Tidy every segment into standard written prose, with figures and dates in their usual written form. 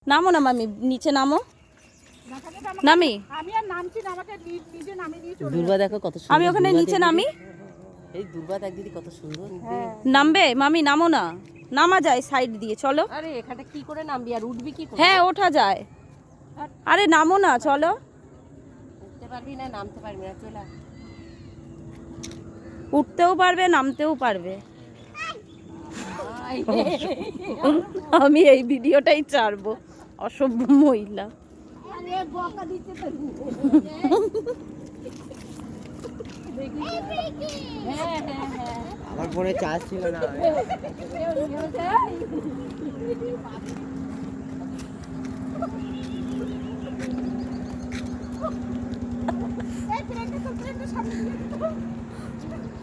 নামো না মামি, নিচে নামো। নামি আমি আর নামছি না, আমাকে নিজে নামিয়ে দিয়ে চলে দুর্বা দেখো কত সুন্দর। আমি ওখানে নিচে নামি। এই দুর্বা দেখ দিদি কত সুন্দর। নামবে মামি, নামো না, নামা যায় সাইড দিয়ে, চলো। আরে এখানে কি করে নামবি আর উঠবি কি করে? হ্যাঁ ওঠা যায়, আরে নামো না, চলো। উঠতে পারবি না, নামতে পারবি না, চলে উঠতেও পারবে নামতেও পারবে। আমি এই ভিডিওটাই ছাড়বো, অসভ্য মহিলা। আমার ফোনে চার্জ ছিল না।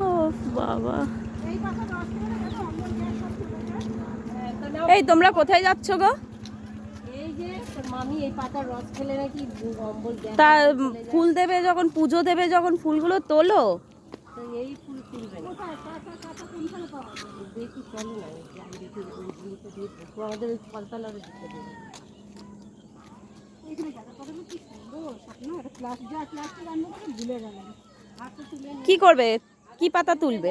ও বাবা, এই তোমরা কোথায় যাচ্ছ গো? এই যে তোর মামি এই পাতার রস খেলে নাকি অম্বল গ্যাস। তা ফুল দেবে যখন, পুজো দেবে যখন, ফুলগুলো তোলো। তো এই ফুল তুলবে না। দেখি চলে না, দেখি আমাদের ওই ফলতলার দিতে দেবে। কি করবে, কি পাতা তুলবে?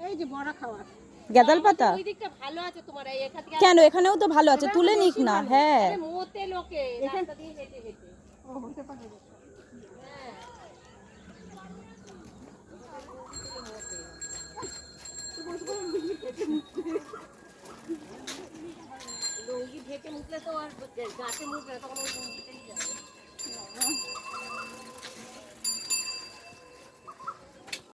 এই যে বড়া খাওয়ার গাঁদাল পাতা? ওই দিকটা ভালো আছে তোমার, এই এখান থেকে কেন, এখানেও তো ভালো আছে, তুলে নিক না। হ্যাঁ মোতে লোকে রাস্তা দিয়ে হেঁটে হেঁটে ও হতে পারে। লুঙ্গি ঢেকে মুখলে তো আর গাছে মুখলে তখন